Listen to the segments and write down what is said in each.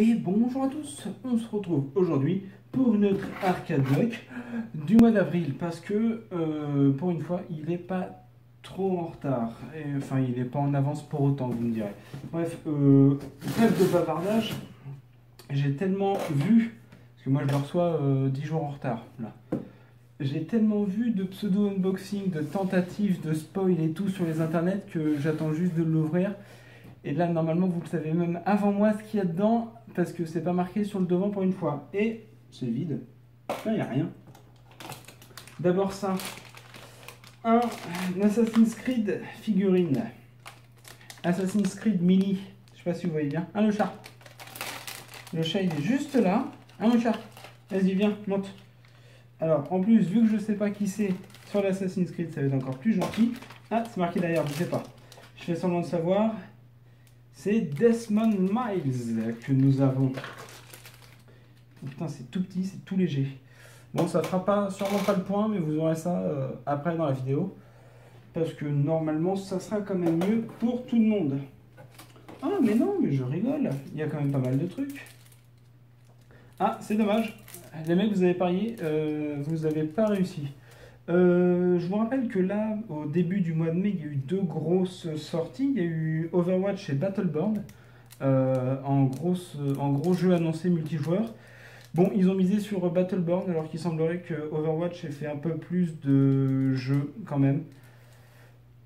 Et bonjour à tous, on se retrouve aujourd'hui pour notre arcade block du mois d'avril parce que pour une fois il n'est pas trop en retard, enfin il n'est pas en avance pour autant vous me direz. Bref, trêve de bavardage, j'ai tellement vu, parce que moi je le reçois 10 jours en retard là. J'ai tellement vu de pseudo-unboxing, de tentatives, de spoil et tout sur les internets que j'attends juste de l'ouvrir. Et là, normalement, vous le savez même avant moi ce qu'il y a dedans, parce que c'est pas marqué sur le devant pour une fois. Et c'est vide. Là, il n'y a rien. D'abord ça. Un Assassin's Creed figurine. Assassin's Creed mini. Je sais pas si vous voyez bien. Le chat. Le chat, il est juste là. Le chat. Vas-y, viens, monte. Alors, en plus, vu que je sais pas qui c'est sur l'Assassin's Creed, ça va être encore plus gentil. Ah, c'est marqué derrière, je sais pas. Je fais semblant de savoir. C'est Desmond Miles que nous avons. Oh putain, c'est tout petit, c'est tout léger. Bon, ça fera sûrement pas le point, mais vous aurez ça après dans la vidéo. Parce que normalement, ça sera quand même mieux pour tout le monde. Ah, mais non, mais je rigole. Il y a quand même pas mal de trucs. Ah, c'est dommage. Les mecs, vous avez parié, vous n'avez pas réussi. Je vous rappelle que là, au début du mois de mai, il y a eu deux grosses sorties. Il y a eu Overwatch et Battleborn, en gros jeu annoncé multijoueur. Bon, ils ont misé sur Battleborn, alors qu'il semblerait que Overwatch ait fait un peu plus de jeux quand même.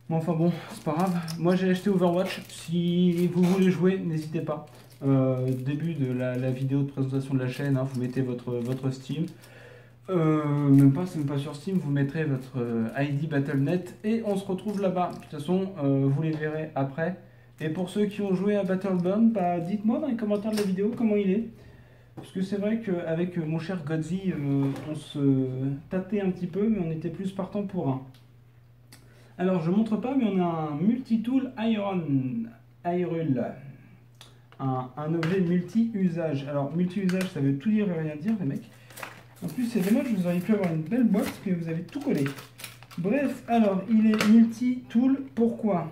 Mais enfin bon, c'est pas grave. Moi j'ai acheté Overwatch. Si vous voulez jouer, n'hésitez pas. Début de la vidéo de présentation de la chaîne, hein, vous mettez votre Steam. C'est même pas sur Steam, vous mettrez votre ID Battle.net et on se retrouve là-bas. De toute façon, vous les verrez après. Et pour ceux qui ont joué à Battleborn, bah, dites-moi dans les commentaires de la vidéo comment il est. Parce que c'est vrai qu'avec mon cher Godzi, on se tâtait un petit peu, mais on était plus partant pour un. Alors, je montre pas, mais on a un multi-tool Hyrule. Un objet multi-usage. Alors, multi-usage, ça veut tout dire et rien dire, les mecs. En plus, c'est dommage, vous auriez pu avoir une belle boîte, mais vous avez tout collé. Bref, alors, il est multi-tool. Pourquoi?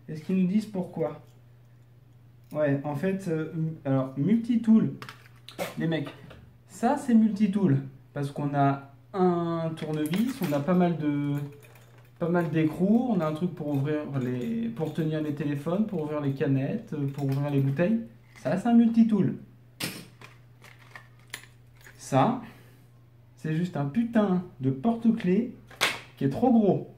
Est-ce qu'ils nous disent pourquoi? Ouais, en fait, alors, multi-tool. Les mecs, ça, c'est multi-tool. Parce qu'on a un tournevis, on a pas mal d'écrous, on a un truc pour pour tenir les téléphones, pour ouvrir les canettes, pour ouvrir les bouteilles. Ça, c'est un multi-tool. Ça, c'est juste un putain de porte-clés qui est trop gros.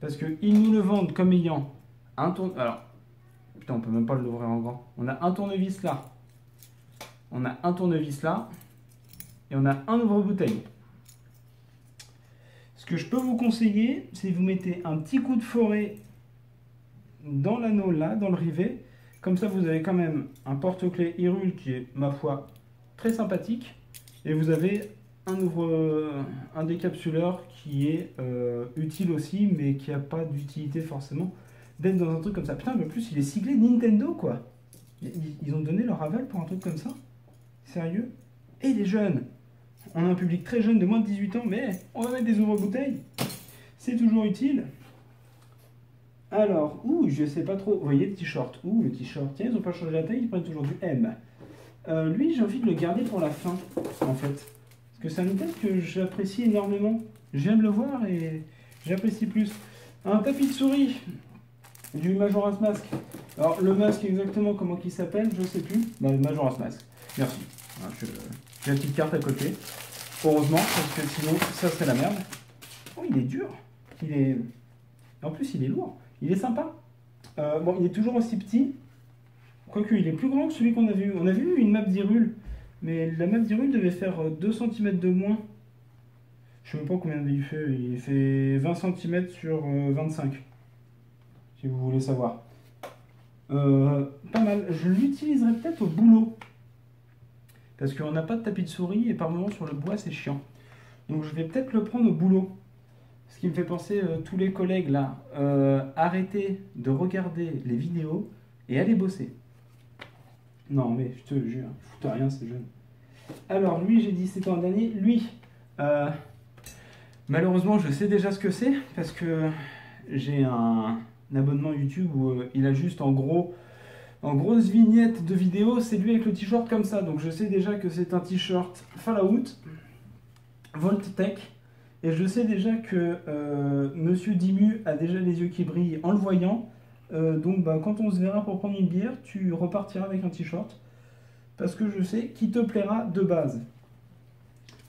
Parce qu'ils nous le vendent comme ayant un tournevis. Alors, putain, on peut même pas l'ouvrir en grand. On a un tournevis là. On a un tournevis là. Et on a un ouvre-bouteille. Ce que je peux vous conseiller, c'est vous mettez un petit coup de forêt dans l'anneau là, dans le rivet. Comme ça, vous avez quand même un porte-clés Hyrule qui est, ma foi, très sympathique. Et vous avez un décapsuleur qui est utile aussi, mais qui n'a pas d'utilité forcément d'être dans un truc comme ça. Putain, mais en plus, il est siglé Nintendo, quoi. Ils ont donné leur aval pour un truc comme ça? Sérieux? Et les jeunes! On a un public très jeune de moins de 18 ans, mais on va mettre des ouvre-bouteilles. C'est toujours utile. Alors, je sais pas trop. Vous voyez le t-shirt? Le t-shirt. Tiens, ils n'ont pas changé la taille, ils prennent toujours du M. Lui, j'ai envie de le garder pour la fin, en fait. Parce que c'est un item que j'apprécie énormément. Je viens de le voir et j'apprécie plus. Un tapis de souris du Majora's Mask. Alors, le masque exactement comment il s'appelle, je sais plus. Bah, le Majora's Mask. Merci. J'ai la petite carte à côté. Heureusement, parce que sinon, ça serait la merde. Oh, il est dur. En plus, il est lourd. Il est sympa. Bon, il est toujours aussi petit. Quoique, il est plus grand que celui qu'on a vu. On a vu une map d'Hyrule. Mais la map d'Hyrule devait faire 2 cm de moins. Je sais même pas combien il fait. Il fait 20 cm sur 25. Si vous voulez savoir. Pas mal. Je l'utiliserai peut-être au boulot. Parce qu'on n'a pas de tapis de souris et par moments sur le bois c'est chiant. Donc je vais peut-être le prendre au boulot. Ce qui me fait penser, tous les collègues là, arrêtez de regarder les vidéos et allez bosser. Non mais je te jure, foutent rien ces jeunes. Alors lui j'ai dit c'était un dernier. Lui, malheureusement je sais déjà ce que c'est parce que j'ai un abonnement YouTube où il a juste en gros en grosse vignette de vidéo, c'est lui avec le t-shirt comme ça. Donc je sais déjà que c'est un t-shirt Fallout, Volttech. Et je sais déjà que Monsieur Dimu a déjà les yeux qui brillent en le voyant. Donc bah, quand on se verra pour prendre une bière, tu repartiras avec un t-shirt. Parce que je sais qu'il te plaira de base.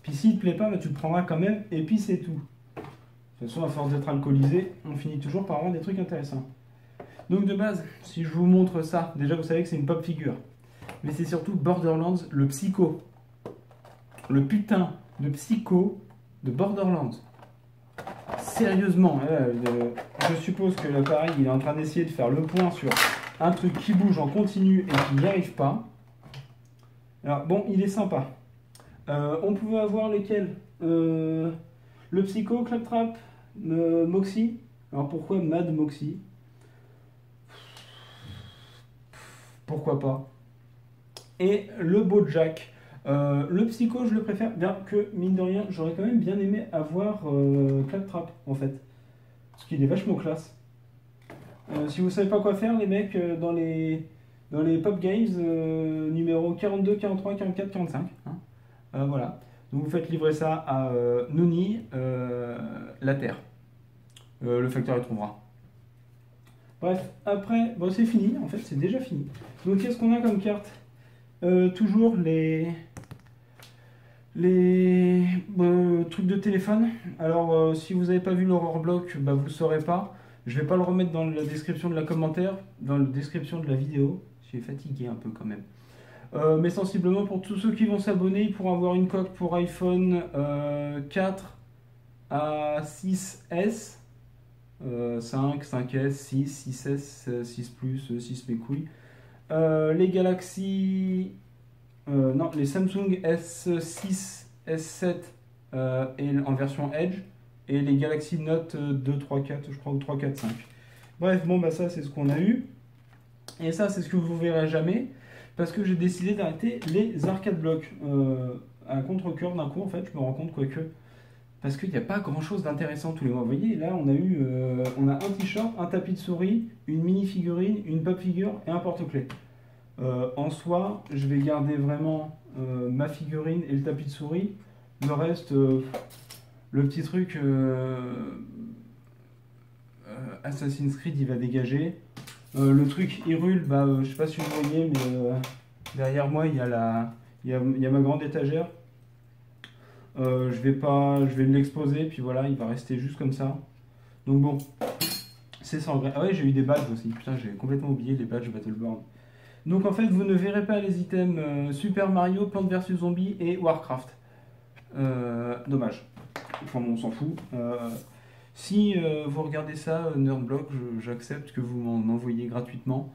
Puis s'il te plaît pas, bah, tu le prendras quand même. Et puis c'est tout. De toute façon, à force d'être alcoolisé, on finit toujours par avoir des trucs intéressants. Donc de base, si je vous montre ça, déjà vous savez que c'est une pop figure. Mais c'est surtout Borderlands, le psycho. Le putain de psycho de Borderlands. Sérieusement, je suppose que l'appareil il est en train d'essayer de faire le point sur un truc qui bouge en continu et qui n'y arrive pas. Alors bon, il est sympa. On pouvait avoir lesquels le Psycho, Claptrap, Moxie. Alors pourquoi Mad Moxie? Pourquoi pas? Et le Bojack. Le Psycho, je le préfère, bien que, mine de rien, j'aurais quand même bien aimé avoir Claptrap, en fait. Parce qu'il est vachement classe. Si vous savez pas quoi faire, les mecs, dans les Pop Games, numéro 42, 43, 44, 45. Hein, voilà. Donc vous faites livrer ça à Nouni, la Terre. Le facteur y trouvera. Bref, après, bon, c'est fini, en fait, c'est déjà fini. Donc qu'est-ce qu'on a comme carte? Toujours les trucs de téléphone. Alors si vous n'avez pas vu l'Horror Block, bah, vous ne saurez pas. Je vais pas le remettre dans la description de la commentaire, dans la description de la vidéo. Je suis fatigué un peu quand même. Mais sensiblement pour tous ceux qui vont s'abonner, ils pourront avoir une coque pour iPhone 4 à 6S, 5, 5S, 6, 6S, 6 Plus, 6 mes couilles. Les Galaxy, non, les Samsung S6, S7 et en version Edge, et les Galaxy Note 2, 3, 4, je crois, ou 3, 4, 5. Bref, bon, bah ça c'est ce qu'on a eu. Et ça c'est ce que vous verrez jamais, parce que j'ai décidé d'arrêter les arcade blocks. À contre-cœur d'un coup, en fait, je me rends compte quoique. Parce qu'il n'y a pas grand chose d'intéressant tous les mois. Vous voyez, là on a eu on a un t-shirt, un tapis de souris, une mini figurine, une pop figure et un porte-clés. En soi, je vais garder vraiment ma figurine et le tapis de souris. Le reste, le petit truc Assassin's Creed, il va dégager. Le truc Hyrule, bah, je sais pas si vous voyez, mais derrière moi, il y a ma grande étagère. Je vais l'exposer, puis voilà, il va rester juste comme ça. Donc bon, c'est sans regret. Ah ouais, j'ai eu des badges aussi. Putain, j'ai complètement oublié les badges Battleborn. Donc en fait, vous ne verrez pas les items Super Mario, Plants vs Zombies et Warcraft. Dommage. Enfin bon, on s'en fout. Si vous regardez ça, Nerdblock, j'accepte que vous m'en envoyiez gratuitement.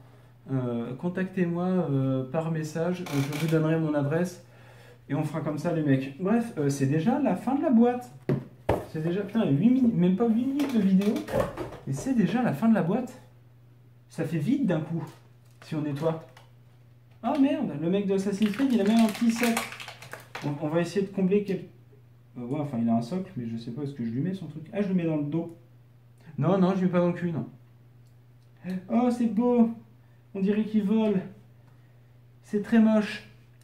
Contactez-moi par message, je vous donnerai mon adresse. Et on fera comme ça les mecs. Bref, c'est déjà la fin de la boîte. C'est déjà, putain, 8 minutes, même pas 8 minutes de vidéo. Et c'est déjà la fin de la boîte. Ça fait vite d'un coup, si on nettoie. Ah merde, le mec de Assassin's Creed, il a même un petit sac. On va essayer de combler quelques... ouais, enfin, il a un socle, mais je sais pas, est-ce que je lui mets son truc? Ah, je le mets dans le dos. Non, non, je lui mets pas dans le cul, non. Oh, c'est beau. On dirait qu'il vole. C'est très moche.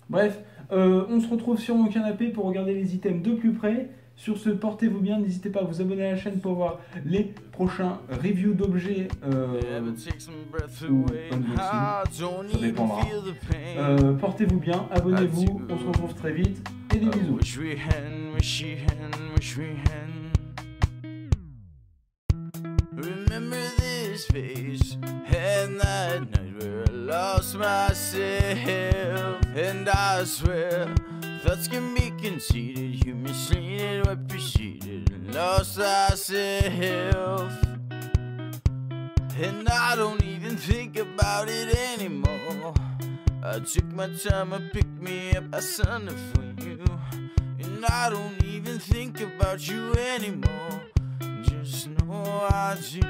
Bref, on se retrouve sur mon canapé pour regarder les items de plus près. Sur ce, portez-vous bien, n'hésitez pas à vous abonner à la chaîne pour voir les prochains reviews d'objets ou unboxing, ça dépendra. Portez-vous bien, abonnez-vous, on se retrouve très vite et des bisous. Lost myself, and I swear thoughts can be conceited, you misleaded what preceded, and lost ourselves. And I don't even think about it anymore. I took my time, I picked me up, I signed it for you. And I don't even think about you anymore. Just know I do.